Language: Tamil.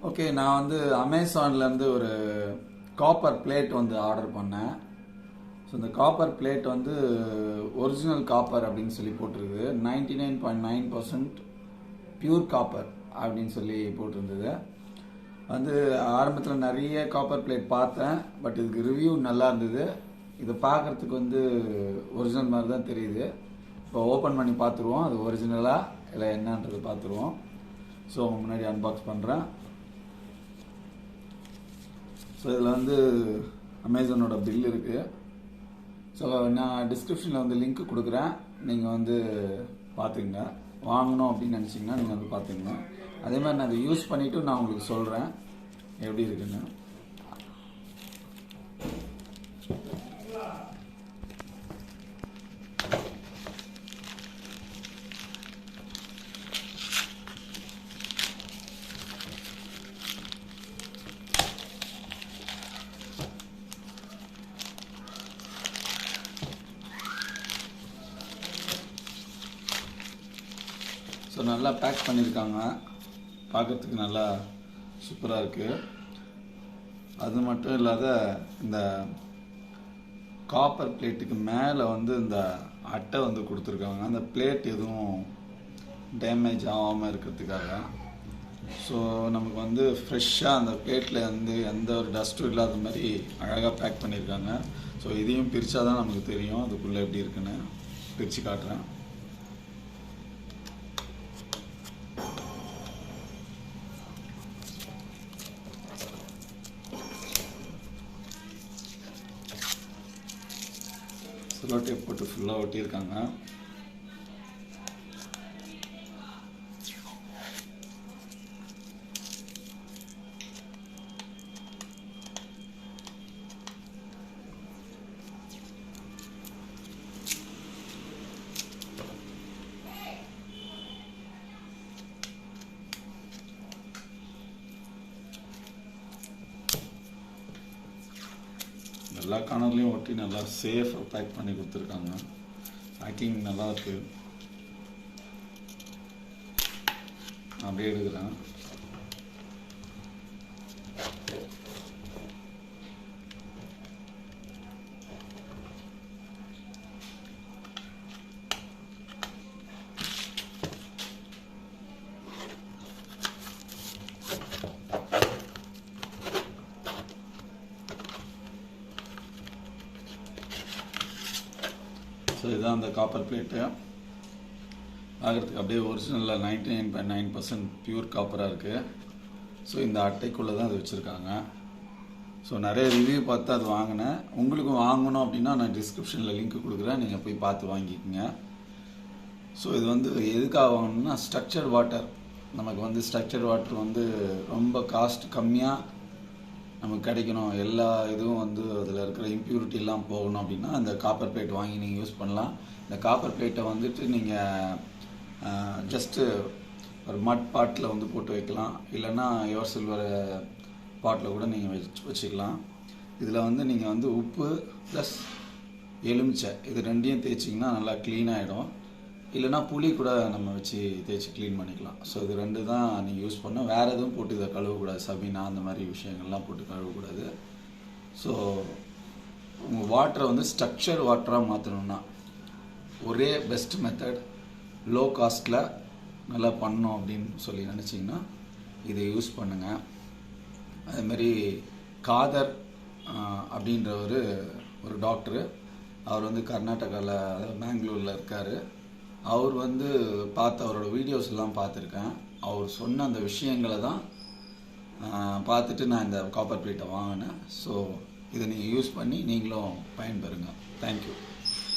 ஓகே, நான் வந்து அமேசான்லேருந்து ஒரு காப்பர் பிளேட் வந்து ஆர்டர் பண்ணேன். ஸோ இந்த காப்பர் பிளேட் வந்து ஒரிஜினல் காப்பர் அப்படின்னு சொல்லி போட்டிருக்கு. 99.9% பியூர் காப்பர் அப்படின்னு சொல்லி போட்டிருந்தது. வந்து ஆரம்பத்தில் நிறைய காப்பர் பிளேட் பார்த்தேன், பட் இதுக்கு ரிவ்யூ நல்லா இருந்தது. இதை பார்க்குறதுக்கு வந்து ஒரிஜினல் மாதிரி தான் தெரியுது. இப்போ ஓப்பன் பண்ணி பார்த்துருவோம், அது ஒரிஜினலாக இல்லை என்னன்றது பார்த்துருவோம். ஸோ முன்னாடி அன்பாக்ஸ் பண்ணுறேன். ஸோ இதில் வந்து அமேசானோட பில் இருக்குது. ஸோ நான் டிஸ்கிரிப்ஷனில் வந்து லிங்க் கொடுக்குறேன், நீங்கள் வந்து பார்த்துங்க. வாங்கணும் அப்படின்னு நினச்சிங்கன்னா நீங்கள் வந்து பார்த்துங்க. அதே மாதிரி நான் அதை யூஸ் பண்ணிவிட்டு நான் உங்களுக்கு சொல்கிறேன் எப்படி இருக்குன்னு. ஸோ நல்லா பேக் பண்ணியிருக்காங்க, பார்க்குறதுக்கு நல்லா சூப்பராக இருக்குது. அது மட்டும் இல்லாத இந்த காப்பர் பிளேட்டுக்கு மேலே வந்து இந்த அட்டை வந்து கொடுத்துருக்காங்க, அந்த பிளேட் எதுவும் டேமேஜ் ஆகாமல் இருக்கிறதுக்காக. ஸோ நமக்கு வந்து ஃப்ரெஷ்ஷாக அந்த பிளேட்டில் வந்து எந்த ஒரு டஸ்ட்டும் இல்லாத மாதிரி அழகாக பேக் பண்ணியிருக்காங்க. ஸோ இதையும் பிரித்தா தான் நமக்கு தெரியும் அதுக்குள்ளே எப்படி இருக்குன்னு. பிரித்து காட்டுறேன். செல்லோ டேப் போட்டு ஃபுல்லாக ஒட்டியிருக்காங்க. எல்லா கார்னர்லையும் ஒட்டி நல்லா சேஃபாக பேக் பண்ணி கொடுத்துருக்காங்க. பேக்கிங் நல்லா இருக்கு. அப்படியே எடுக்கிறேன். ஸோ இதுதான் அந்த காப்பர் பிளேட்டு. ஆகிறதுக்கு அப்படியே ஒரிஜினலில் 99.9% பியூர் காப்பராக இருக்குது. ஸோ இந்த அட்டைக்குள்ளே தான் அது வச்சுருக்காங்க. ஸோ நிறைய ரிவ்யூ பார்த்து அது வாங்கினேன். உங்களுக்கும் வாங்கணும் அப்படின்னா நான் டிஸ்கிரிப்ஷனில் லிங்க் கொடுக்குறேன், நீங்கள் போய் பார்த்து வாங்கிக்கோங்க. ஸோ இது வந்து எதுக்காக வாங்கணும்னா ஸ்ட்ரக்சர்ட் வாட்டர். நமக்கு வந்து ஸ்ட்ரக்சர்ட் வாட்டர் வந்து ரொம்ப காஸ்ட் கம்மியாக நமக்கு கிடைக்கணும், எல்லா இதுவும் வந்து அதில் இருக்கிற இம்ப்யூரிட்டிலாம் போகணும் அப்படின்னா அந்த காப்பர் பிளேட் வாங்கி நீங்கள் யூஸ் பண்ணலாம். இந்த காப்பர் பிளேட்டை வந்துட்டு நீங்கள் ஜஸ்ட்டு ஒரு மட் பாட்டில் வந்து போட்டு வைக்கலாம், இல்லைன்னா எவர் சில்வர் பாட்டில் கூட நீங்கள் வச்சுக்கலாம். இதில் வந்து நீங்கள் வந்து உப்பு ப்ளஸ் எலுமிச்சை இது ரெண்டையும் தேய்ச்சிங்கன்னா நல்லா க்ளீனாகிடும். இல்லைனா புளி கூட நம்ம வச்சு தேய்ச்சி க்ளீன் பண்ணிக்கலாம். ஸோ இது ரெண்டு தான் நீங்கள் யூஸ் பண்ணணும். வேறு எதுவும் போட்டு இதை கழுவக்கூடாது, சபீனா அந்த மாதிரி விஷயங்கள்லாம் போட்டு கழுவக்கூடாது. ஸோ உங்கள் வாட்டரை வந்து ஸ்ட்ரக்சர் வாட்டராக மாற்றணுன்னா ஒரே பெஸ்ட் மெத்தட், லோ காஸ்ட்டில் நல்லா பண்ணோம் அப்படின்னு சொல்லி நினச்சிங்கன்னா இதை யூஸ் பண்ணுங்கள். அதுமாரி காதர் அப்படின்றவர் ஒரு டாக்டரு, அவர் வந்து கர்நாடகாவில் பெங்களூரில் இருக்கார். அவர் வந்து அவரோட வீடியோஸ் எல்லாம் பார்த்துருக்கேன். அவர் சொன்ன அந்த விஷயங்களை தான் பார்த்துட்டு நான் இந்த காப்பர் பிளேட்டை வாங்கினேன். ஸோ இதை நீங்கள் யூஸ் பண்ணி நீங்களும் பயன்பெறுங்க. தேங்க்யூ.